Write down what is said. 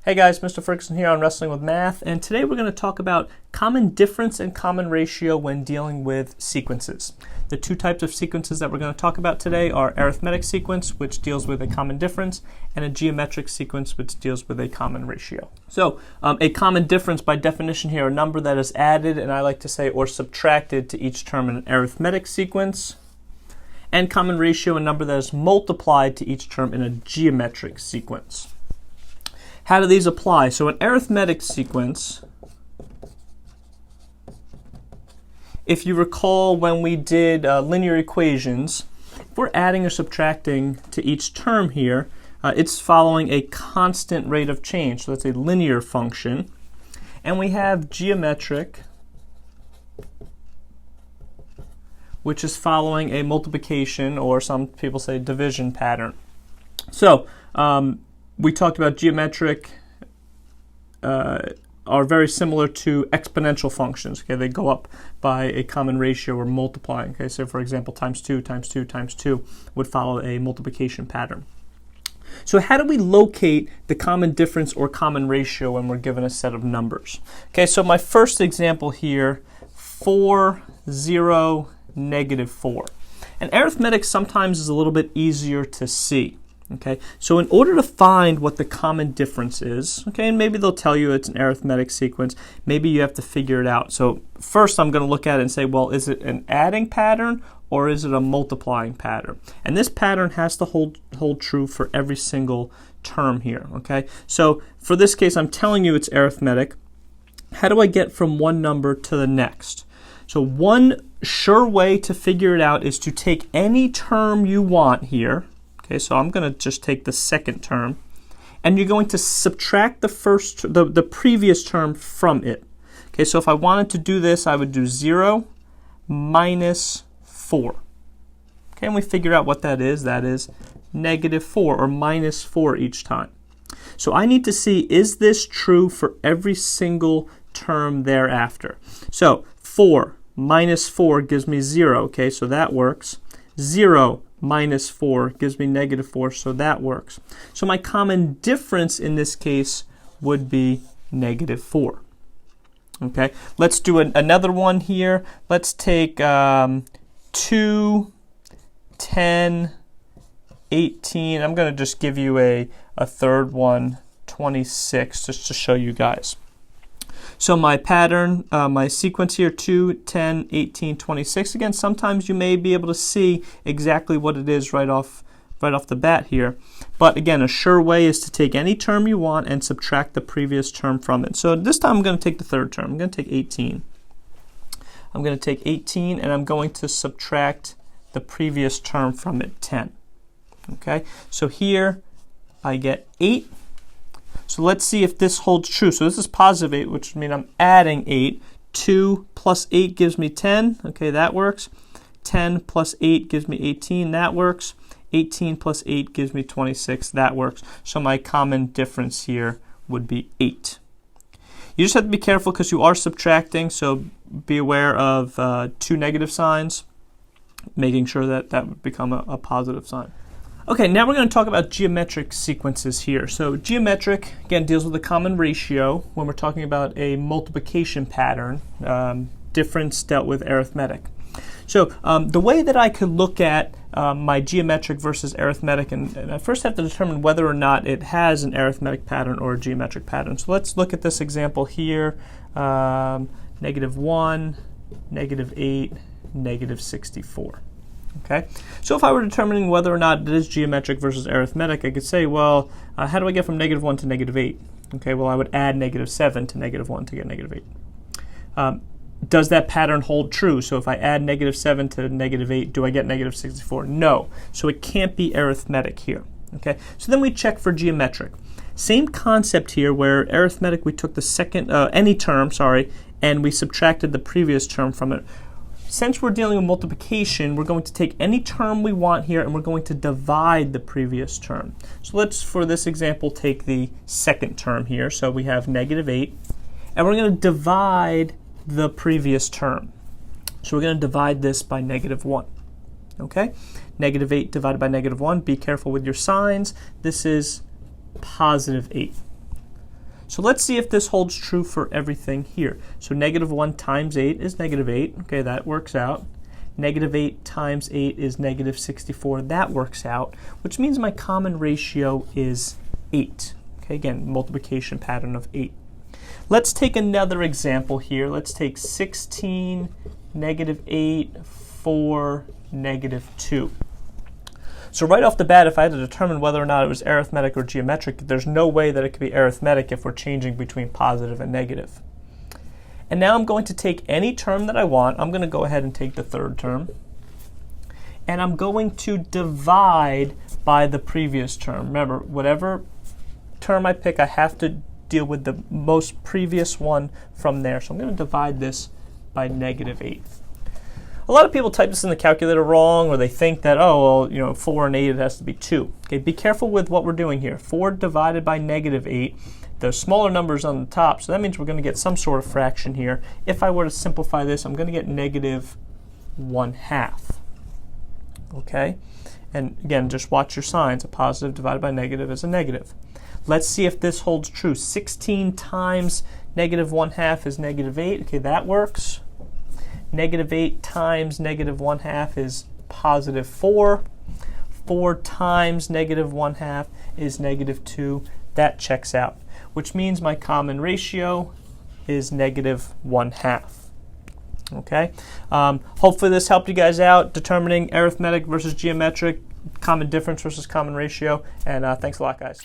Hey guys, Mr. Ferguson here on Wrestling with Math, and today we're going to talk about common difference and common ratio when dealing with sequences. The two types of sequences that we're going to talk about today are arithmetic sequence, which deals with a common difference, and a geometric sequence, which deals with a common ratio. So, a common difference by definition here, a number that is added, and I like to say, or subtracted to each term in an arithmetic sequence, and common ratio, a number that is multiplied to each term in a geometric sequence. How do these apply? So an arithmetic sequence, if you recall when we did linear equations, if we're adding or subtracting to each term here, it's following a constant rate of change. So that's a linear function. And we have geometric, which is following a multiplication, or some people say division pattern. So we talked about geometric are very similar to exponential functions. Okay, they go up by a common ratio or multiplying. Okay, so for example, times 2 times 2 times 2 would follow a multiplication pattern. So how do we locate the common difference or common ratio when we're given a set of numbers? Okay, so my first example here, 4, 0, negative 4. And arithmetic sometimes is a little bit easier to see. Okay, so in order to find what the common difference is, okay, and maybe they'll tell you it's an arithmetic sequence, maybe you have to figure it out. So first I'm going to look at it and say, well, is it an adding pattern or is it a multiplying pattern? And this pattern has to hold true for every single term here, okay? So for this case, I'm telling you it's arithmetic. How do I get from one number to the next? So one sure way to figure it out is to take any term you want here. Okay, so I'm going to just take the second term, and you're going to subtract the previous term from it. Okay, so if I wanted to do this, I would do 0 minus 4. Okay, and we figured out what that is. That is negative 4 or minus 4 each time. So I need to see, is this true for every single term thereafter? So 4 minus 4 gives me 0. Okay, so that works. 0 minus 4 gives me negative 4, so that works. So my common difference in this case would be negative 4. Okay, let's do another one here. Let's take 2, 10, 18. I'm going to just give you a third one, 26, just to show you guys. So my pattern, my sequence here, 2, 10, 18, 26. Again, sometimes you may be able to see exactly what it is right off the bat here. But again, a sure way is to take any term you want and subtract the previous term from it. So this time I'm going to take the third term. I'm going to take 18. I'm going to take 18 and I'm going to subtract the previous term from it, 10. Okay, so here I get 8. So let's see if this holds true. So this is positive 8, which means I'm adding 8. 2 plus 8 gives me 10. Okay, that works. 10 plus 8 gives me 18. That works. 18 plus 8 gives me 26. That works. So my common difference here would be 8. You just have to be careful because you are subtracting, so be aware of two negative signs, making sure that that would become a positive sign. Okay, now we're going to talk about geometric sequences here. So geometric, again, deals with a common ratio when we're talking about a multiplication pattern. Difference dealt with arithmetic. So the way that I could look at my geometric versus arithmetic, and I first have to determine whether or not it has an arithmetic pattern or a geometric pattern. So let's look at this example here. Negative 1, negative 8, negative 64. Okay, so if I were determining whether or not it is geometric versus arithmetic, I could say, well, how do I get from negative 1 to negative 8? Okay, well, I would add negative 7 to negative 1 to get negative 8. Does that pattern hold true? So if I add negative 7 to negative 8, do I get negative 64? No, so it can't be arithmetic here. Okay, so then we check for geometric. Same concept here, where arithmetic, we took the second, any term, and we subtracted the previous term from it. Since we're dealing with multiplication, we're going to take any term we want here and we're going to divide the previous term. So let's, for this example, take the second term here. So we have negative 8, and we're going to divide the previous term. So we're going to divide this by negative 1. Okay? Negative 8 divided by negative 1. Be careful with your signs. This is positive 8. So let's see if this holds true for everything here. So negative 1 times 8 is negative 8. Okay, that works out. Negative 8 times 8 is negative 64. That works out, which means my common ratio is 8. Okay, again, multiplication pattern of 8. Let's take another example here. Let's take 16, negative 8, 4, negative 2. So right off the bat, if I had to determine whether or not it was arithmetic or geometric, there's no way that it could be arithmetic if we're changing between positive and negative. And now I'm going to take any term that I want. I'm going to go ahead and take the third term. And I'm going to divide by the previous term. Remember, whatever term I pick, I have to deal with the most previous one from there. So I'm going to divide this by negative 8. A lot of people type this in the calculator wrong, or they think that, oh, well, 4 and 8, it has to be 2. Okay, be careful with what we're doing here. 4 divided by negative 8, the smaller numbers on the top, so that means we're going to get some sort of fraction here. If I were to simplify this, I'm going to get negative 1/2. Okay, and again, just watch your signs. A positive divided by negative is a negative. Let's see if this holds true. 16 times negative 1/2 is negative 8. Okay, that works. Negative 8 times negative 1/2 is positive 4. 4 times negative 1/2 is negative 2. That checks out, which means my common ratio is negative 1/2. Okay. Hopefully this helped you guys out determining arithmetic versus geometric, common difference versus common ratio, and thanks a lot, guys.